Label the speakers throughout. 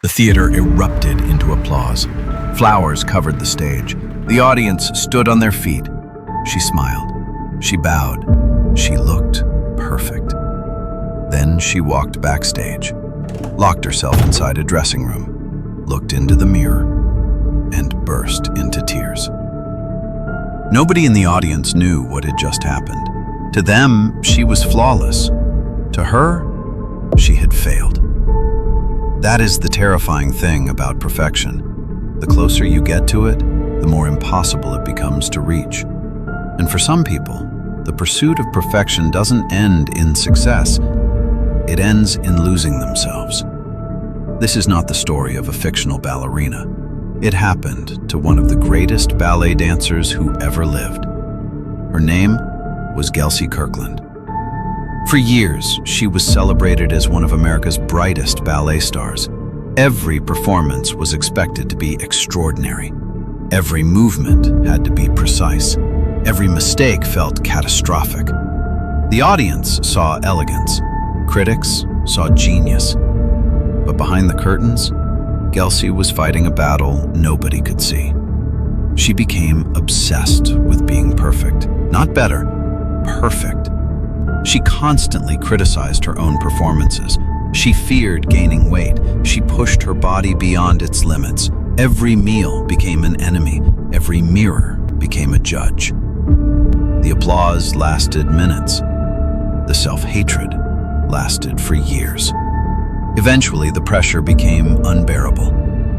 Speaker 1: The theater erupted into applause. Flowers covered the stage. The audience stood on their feet. She smiled. She bowed. She looked perfect. Then she walked backstage, locked herself inside a dressing room, looked into the mirror, and burst into tears. Nobody in the audience knew what had just happened. To them, she was flawless. To her, she had failed. That is the terrifying thing about perfection. The closer you get to it, the more impossible it becomes to reach. And for some people, the pursuit of perfection doesn't end in success. It ends in losing themselves. This is not the story of a fictional ballerina. It happened to one of the greatest ballet dancers who ever lived. Her name was Gelsey Kirkland. For years, she was celebrated as one of America's brightest ballet stars. Every performance was expected to be extraordinary. Every movement had to be precise. Every mistake felt catastrophic. The audience saw elegance. Critics saw genius. But behind the curtains, Gelsey was fighting a battle nobody could see. She became obsessed with being perfect. Not better, perfect. She constantly criticized her own performances. She feared gaining weight. She pushed her body beyond its limits. Every meal became an enemy. Every mirror became a judge. The applause lasted minutes. The self-hatred lasted for years. Eventually, the pressure became unbearable.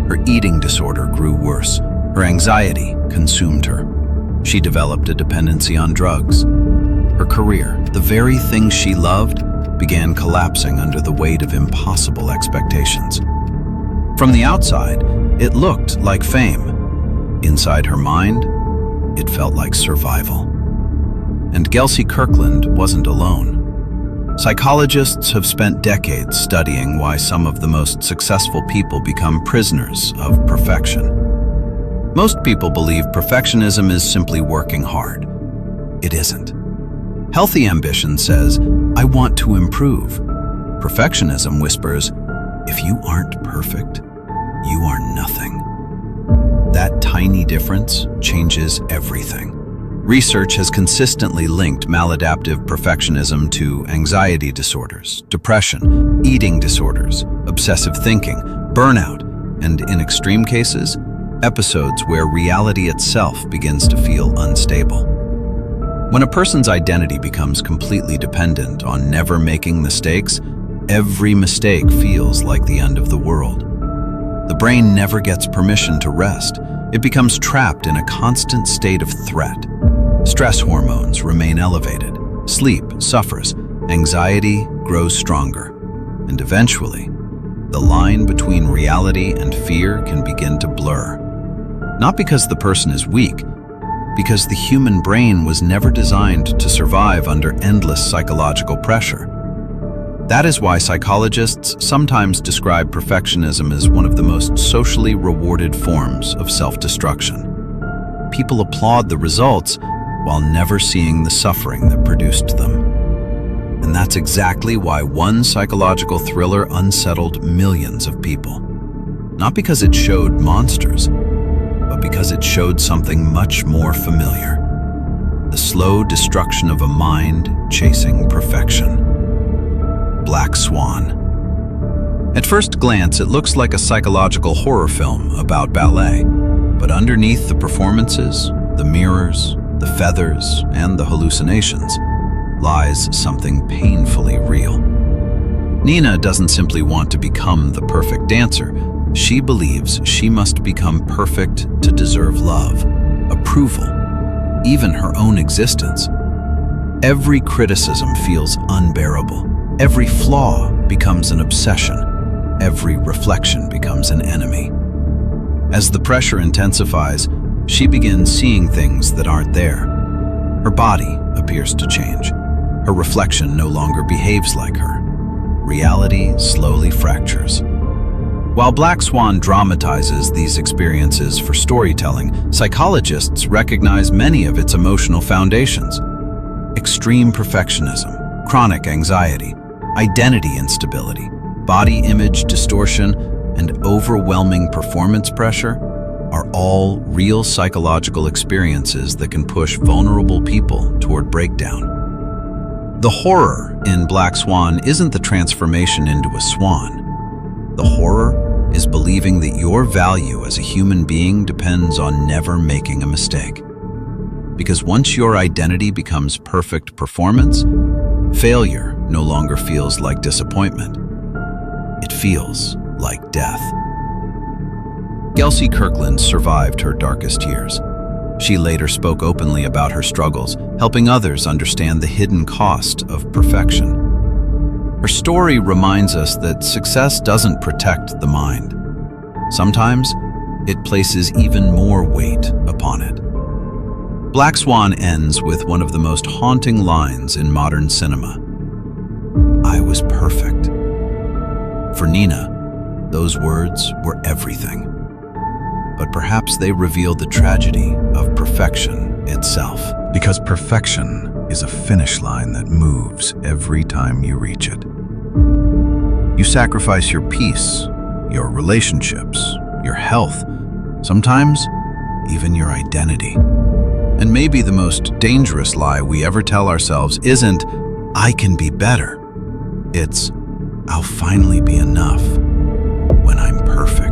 Speaker 1: Her eating disorder grew worse. Her anxiety consumed her. She developed a dependency on drugs. Her career, the very thing she loved, began collapsing under the weight of impossible expectations. From the outside, it looked like fame. Inside her mind, it felt like survival. And Gelsey Kirkland wasn't alone. Psychologists have spent decades studying why some of the most successful people become prisoners of perfection. Most people believe perfectionism is simply working hard. It isn't. Healthy ambition says, I want to improve. Perfectionism whispers, if you aren't perfect, you are nothing. That tiny difference changes everything. Research has consistently linked maladaptive perfectionism to anxiety disorders, depression, eating disorders, obsessive thinking, burnout, and in extreme cases, episodes where reality itself begins to feel unstable. When a person's identity becomes completely dependent on never making mistakes, every mistake feels like the end of the world. The brain never gets permission to rest. It becomes trapped in a constant state of threat. Stress hormones remain elevated. Sleep suffers. Anxiety grows stronger. And eventually, the line between reality and fear can begin to blur. Not because the person is weak, because the human brain was never designed to survive under endless psychological pressure. That is why psychologists sometimes describe perfectionism as one of the most socially rewarded forms of self-destruction. People applaud the results while never seeing the suffering that produced them. And that's exactly why one psychological thriller unsettled millions of people. Not because it showed monsters, but because it showed something much more familiar. The slow destruction of a mind chasing perfection. Black Swan. At first glance, it looks like a psychological horror film about ballet, but underneath the performances, the mirrors, the feathers, and the hallucinations lies something painfully real. Nina doesn't simply want to become the perfect dancer. She believes she must become perfect to deserve love, approval, even her own existence. Every criticism feels unbearable. Every flaw becomes an obsession. Every reflection becomes an enemy. As the pressure intensifies, she begins seeing things that aren't there. Her body appears to change. Her reflection no longer behaves like her. Reality slowly fractures. While Black Swan dramatizes these experiences for storytelling, psychologists recognize many of its emotional foundations. Extreme perfectionism, chronic anxiety, identity instability, body image distortion, and overwhelming performance pressure are all real psychological experiences that can push vulnerable people toward breakdown. The horror in Black Swan isn't the transformation into a swan. The horror is believing that your value as a human being depends on never making a mistake. Because once your identity becomes perfect performance, failure no longer feels like disappointment. It feels like death. Gelsey Kirkland survived her darkest years. She later spoke openly about her struggles, helping others understand the hidden cost of perfection. Her story reminds us that success doesn't protect the mind. Sometimes it places even more weight upon it. Black Swan ends with one of the most haunting lines in modern cinema. "I was perfect." For Nina, those words were everything. But perhaps they reveal the tragedy of perfection itself. Because perfection is a finish line that moves every time you reach it. You sacrifice your peace, your relationships, your health, sometimes even your identity. And maybe the most dangerous lie we ever tell ourselves isn't, "I can be better." It's, "I'll finally be enough when I'm perfect."